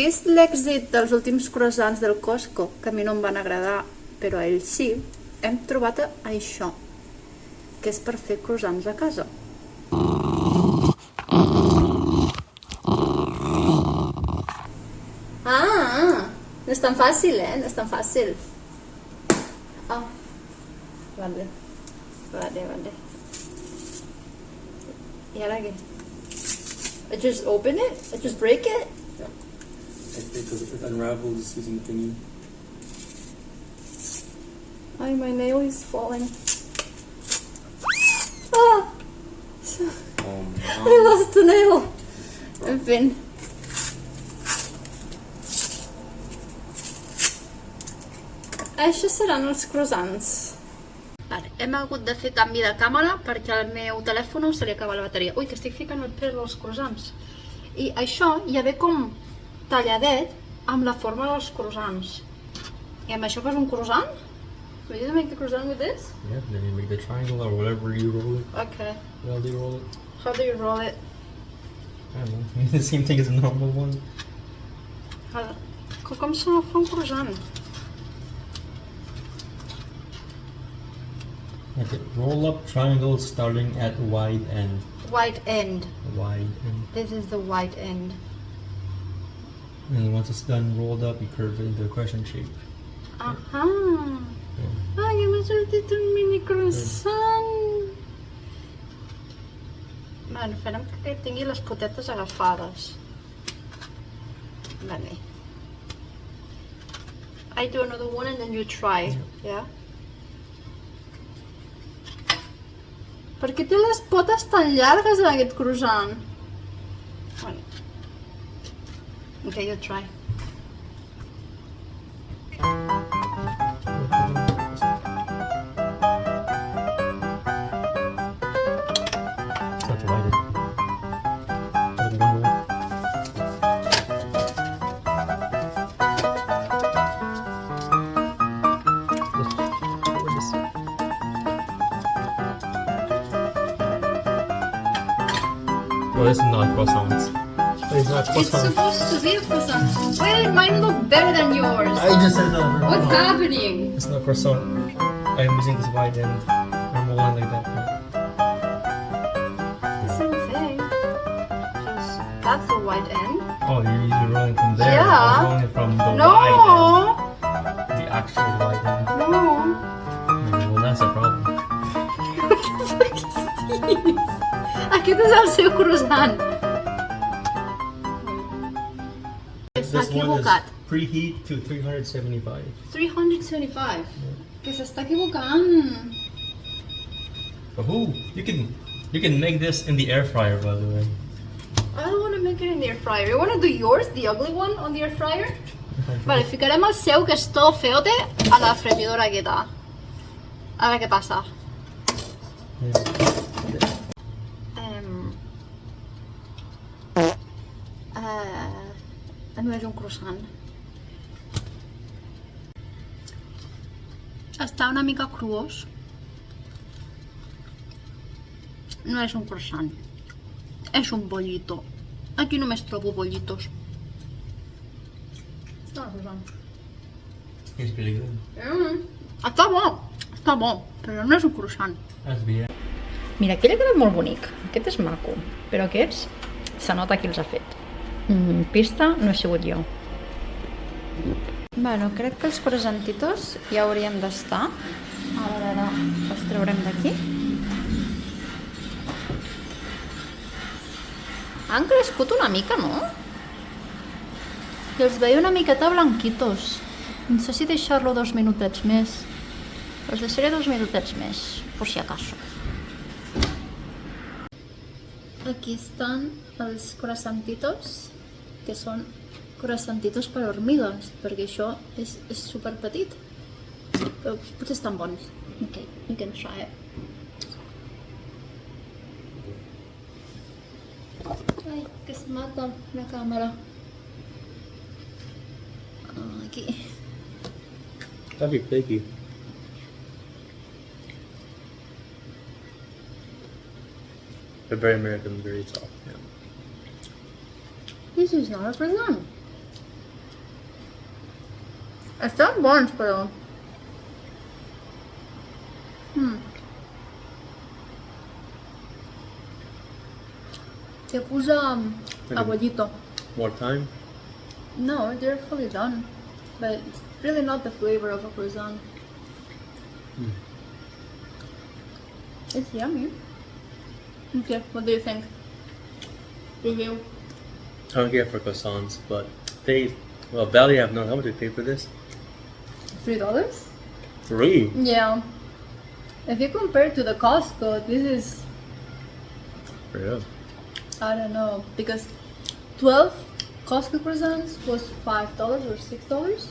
vist l'èxit dels últims croissants del Costco, que a mi no em van agradar, però a ells sí, hem trobat això, que és per fer croissants a casa. No és tan fàcil, no és tan fàcil. Vale. I ara què? I just open it? I just break it? Because it unravels using the thingy. My nail is falling. Oh, I lost the nail. En fin. Això seran els croissants. Vale, hem hagut de fer canvi de càmera perquè al meu telèfon se li acaba la bateria. Ui, que estic ficant el pèl dels croissants. I això ja ve com talladet amb la forma dels croissants. I amb això fas un croissant? Will you make the croissant with this? Yeah, then you make the triangle or whatever you roll it. Okay. How do you roll it? How do you roll it? I don't know. The same thing as a normal one. Com se fa un croissant? Okay, roll up triangle starting at wide end. Wide end. Wide end. This is the wide end. And once it's done rolled up, you curve it into a crescent shape. Que m'ha sortit un mini croissant. Bueno, farem que tingui les potetes agafades. Vale. I do another one and then you try. Yeah? Per què té les potes tan llargues en aquest croissant? Bueno. Okay, you try. Well, this is not croissants. It's not It's croissants. supposed to be a croissant. Wait, mine look better than yours. I just said that. What's happening? It's not croissant. I'm using this wide end. I'm rolling like that. It's the same thing. Just, that's the wide end. Oh, you're rolling from there. Yeah. I was rolling from the No! wide end. The actual wide end. No! Well, that's a problem. What the fuck is this? Aquest és el seu croissant. S'ha This one is equivocat. preheat to 375. 375. Que s'està equivocant. Oh, you can make this in the air fryer, by the way. I don't want to make it in the air fryer. You want to do yours, the ugly one, on the air fryer? Vale, ficarem el seu, que és todo feote, a la freidora aquesta. A veure què passa. No és un croissant. Està una mica cruós. No és un croissant. És un bollito. Aquí només trobo bollitos. Està croissant. It's pretty good. Està bo, però no és un croissant. That's bien. Mira, aquell ha quedat molt bonic. Aquest és maco, però aquests se nota qui els ha fet. Pista no he sigut jo. Bueno, crec que els croissantitos ja hauríem d'estar. Ara els traurem d'aquí. Han crescut una mica, no? I els veia una miqueta blanquitos. No sé si deixar-lo 2 minutets més. Els deixaré 2 minutets més, per si acaso. Aquí estan els croissantitos, que són croissantitos per hormigues, perquè això és super petit, però potser estan bons. Ok, you can try it. Ai, que es mata la càmera. Aquí. That'd be flaky. They're very American, very soft. Yeah. This is not a croissant. Estan bons, però... Te posa a bollito. More time? No, they're fully done. But it's really not the flavor of a croissant. It's yummy. Okay, what do you think? Review. I don't care for croissants, but they... Well, value I have no... How much did you pay for this? $3? 3? Yeah. If you compare to the Costco, this is... Yeah. I don't know, because 12 Costco croissants was $5 or $6.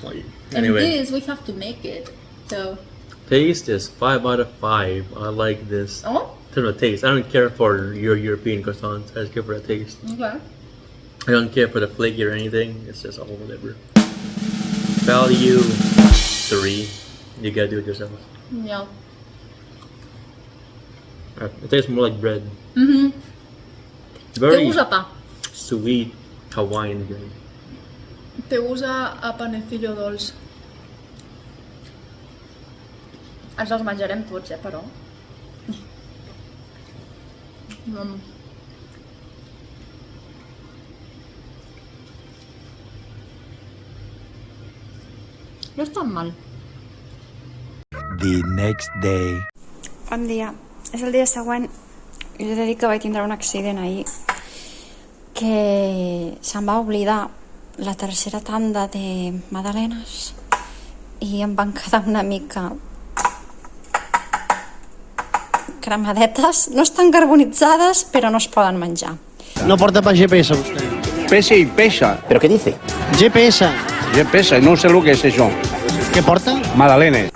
Well, And anyway, this, we have to make it. So, taste is 5 out of 5. I like this. oh, In terms of taste, I don't care for your European croissants. I just care for the taste. okay. I don't care for the flaky or anything. It's just all whatever. Value 3. You gotta do it yourself. Yeah. It tastes more like bread. Te Very usa pa. sweet Hawaiian bread. Te usa a panecillo dolç. Ens els menjarem tots, però. No és tan mal. The next day. Bon dia. És el dia següent i he de dir que vaig tindre un accident ahir que se'm va oblidar la tercera tanda de magdalenes i em van quedar una mica cremadetes. No estan carbonitzades, però no es poden menjar. No porta pa GPS vostè. Pesa y pesa. ¿Pero qué dice? GPS. Ya pesa, no sé lo que es eso. Què porta? Magdalenes.